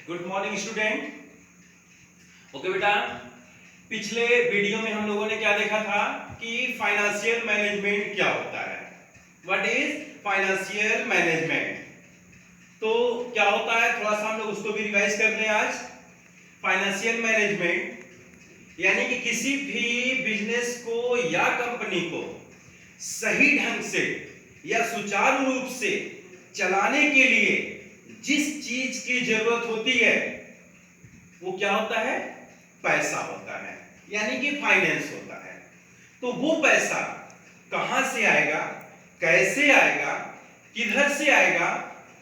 Good morning student. Okay बेटा, पिछले video में हम लोगों ने क्या देखा था कि फाइनेंशियल मैनेजमेंट क्या होता है। What is financial management? तो क्या होता है, थोड़ा सा हम लोग उसको भी रिवाइज कर लें आज। फाइनेंशियल मैनेजमेंट यानी कि किसी भी बिजनेस को या कंपनी को सही ढंग से या सुचारू रूप से चलाने के लिए जिस चीज की जरूरत होती है वो क्या होता है? पैसा होता है, यानी कि फाइनेंस होता है। तो वो पैसा कहां से आएगा, कैसे आएगा, किधर से आएगा,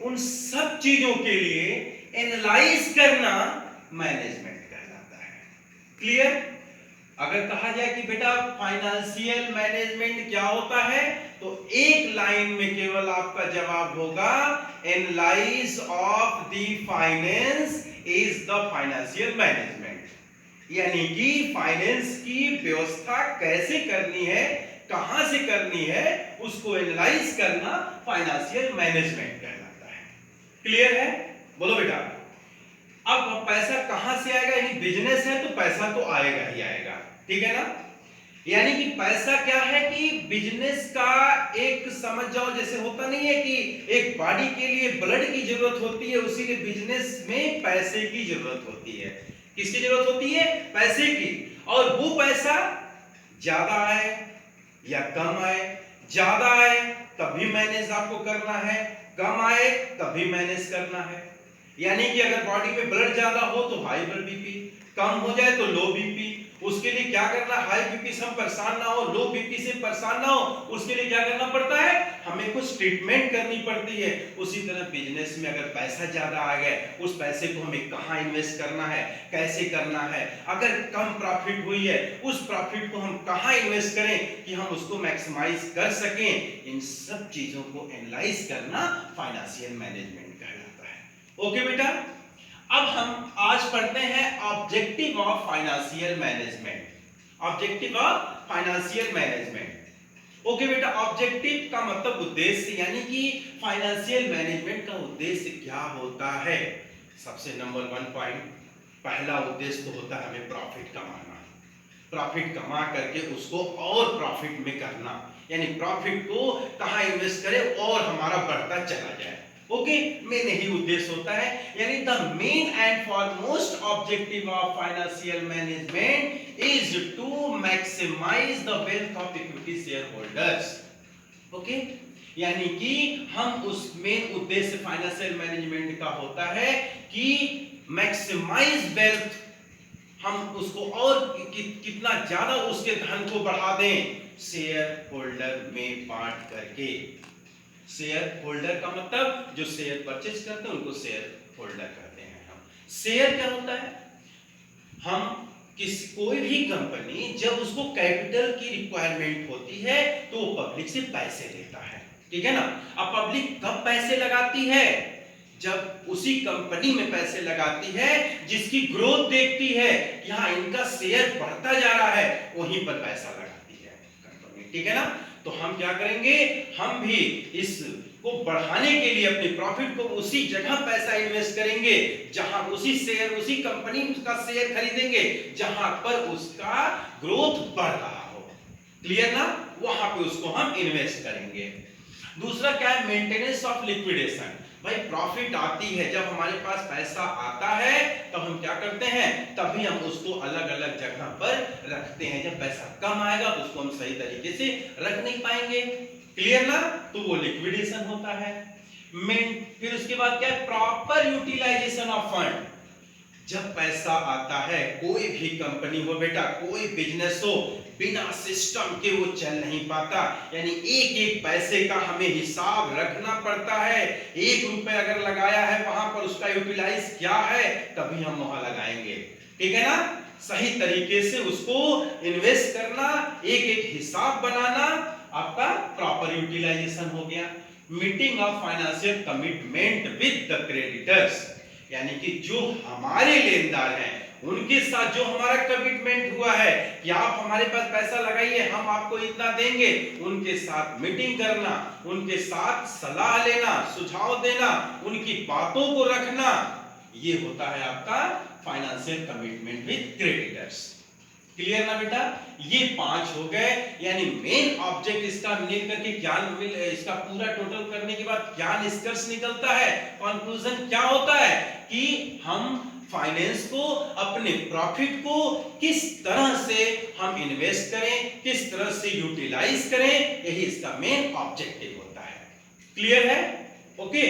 उन सब चीजों के लिए एनालाइज करना मैनेजमेंट कहलाता है। क्लियर? अगर कहा जाए कि बेटा फाइनेंशियल मैनेजमेंट क्या होता है, तो एक लाइन में केवल आपका जवाब होगा analyse of the finance is the financial management. यानी कि फाइनेंस की व्यवस्था कैसे करनी है, कहां से करनी है, उसको एनालाइज करना फाइनेंशियल मैनेजमेंट कहलाता है। क्लियर है? बोलो बेटा। अब पैसा कहां से आएगा? यानी बिजनेस है तो पैसा तो आएगा ही आएगा, ठीक है ना। यानी कि पैसा क्या है कि बिजनेस का एक, समझ जाओ जैसे होता नहीं है कि एक बॉडी के लिए ब्लड की जरूरत होती है, उसी लिए बिजनेस में पैसे की जरूरत होती है। किसकी जरूरत होती है? पैसे की। और वो पैसा ज्यादा आए या कम आए, ज्यादा आए तभी मैनेज आपको करना है, कम आए तभी मैनेज करना है। यानी कि अगर बॉडी में ब्लड ज्यादा हो तो हाई ब्लड बीपी, कम हो जाए तो लो बीपी। उसके लिए क्या करना? हाई बीपी से हम परेशान ना हो, लो बीपी से परेशान ना हो, उसके लिए क्या करना पड़ता है? हमें कुछ ट्रीटमेंट करनी पड़ती है। उसी तरह बिजनेस में अगर पैसा ज्यादा आ गया, उस पैसे को हमें कहां इन्वेस्ट करना है, कैसे करना है। अगर कम प्रॉफिट हुई है, उस प्रॉफिट को हम कहां इन्वेस्ट करें कि हम उसको मैक्सिमाइज कर सकें। इन सब चीजों को एनालाइज करना फाइनेंशियल मैनेजमेंट कहलाता है। ओके बेटा, अब हम आज पढ़ते हैं objective of financial management. Objective of financial management. Okay बेटा, ऑब्जेक्टिव का मतलब उद्देश्य, यानी कि फाइनेंशियल मैनेजमेंट का उद्देश्य क्या होता है। सबसे नंबर 1 पॉइंट, पहला उद्देश्य तो होता है हमें प्रॉफिट कमाना। प्रॉफिट कमा करके उसको और प्रॉफिट में करना, यानी प्रॉफिट को कहां इन्वेस्ट करें और हमारा बढ़ता चला जाए। ओके, मेन यही उद्देश्य होता है। यानी the main and foremost objective of financial management is to maximise the wealth of equity shareholders. Okay, यानी कि हम उस मेन उद्देश्य फाइनेंशियल मैनेजमेंट का होता है कि मैक्सिमाइज वेल्थ, हम उसको और कितना ज्यादा उसके धन को बढ़ा दें शेयर होल्डर में बांट करके। शेयर होल्डर का मतलब जो शेयर परचेज करते हैं उनको शेयर होल्डर कहते हैं हम। शेयर क्या होता है? हम कोई भी कंपनी जब उसको कैपिटल की रिक्वायरमेंट होती है तो वो पब्लिक से पैसे लेता है, ठीक है ना। अब पब्लिक कब पैसे लगाती है? जब उसी कंपनी में पैसे लगाती है जिसकी ग्रोथ देखती है कि हाँ इनका शेयर बढ़ता जा रहा है, वहीं पर पैसा लगाती है कंपनी, ठीक है ना। तो हम क्या करेंगे? हम भी इसको बढ़ाने के लिए अपने प्रॉफिट को उसी जगह पैसा इन्वेस्ट करेंगे जहां उसी शेयर, उसी कंपनी का शेयर खरीदेंगे जहां पर उसका ग्रोथ बढ़ रहा हो। क्लियर ना? वहां पे उसको हम इन्वेस्ट करेंगे। दूसरा क्या है? Maintenance of liquidation. भाई प्रॉफिट आती है, जब हमारे पास पैसा आता है तो हम क्या करते हैं? तभी हम उसको अलग अलग जगह पर रखते हैं। जब पैसा कम आएगा तो उसको हम सही तरीके से रख नहीं पाएंगे। क्लियर ना? तो वो लिक्विडेशन होता है। फिर उसके बाद क्या है? Proper utilisation of fund. जब पैसा आता है, कोई भी कंपनी हो बेटा, कोई बिजनेस हो, बिना सिस्टम के वो चल नहीं पाता। यानी एक एक पैसे का हमें हिसाब रखना पड़ता है। 1 रुपए अगर लगाया है वहां पर उसका यूटिलाइज क्या है, तभी हम वहां लगाएंगे, ठीक है ना। सही तरीके से उसको इन्वेस्ट करना, एक एक हिसाब बनाना, आपका प्रॉपर यूटिलाइजेशन हो गया। Meeting of financial commitment with the creditors, यानी कि जो हमारे लेनदार हैं उनके साथ जो हमारा कमिटमेंट हुआ है कि आप हमारे पास पैसा लगाइए, हम आपको इतना देंगे, उनके साथ मीटिंग करना, उनके साथ सलाह लेना, सुझाव देना, उनकी बातों को रखना, ये होता है आपका financial commitment with creditors. Clear ना बेटा? ये 5 हो गए, यानी मेन ऑब्जेक्ट इसका मिल करके क्या इसका पूरा टोटल करने के बाद क्या निष्कर्ष निकलता है, कंक्लूजन क्या होता है कि हम फाइनेंस को, अपने प्रॉफिट को किस तरह से हम इन्वेस्ट करें, किस तरह से यूटिलाइज करें, यही इसका मेन ऑब्जेक्टिव होता है। क्लियर है? ओके।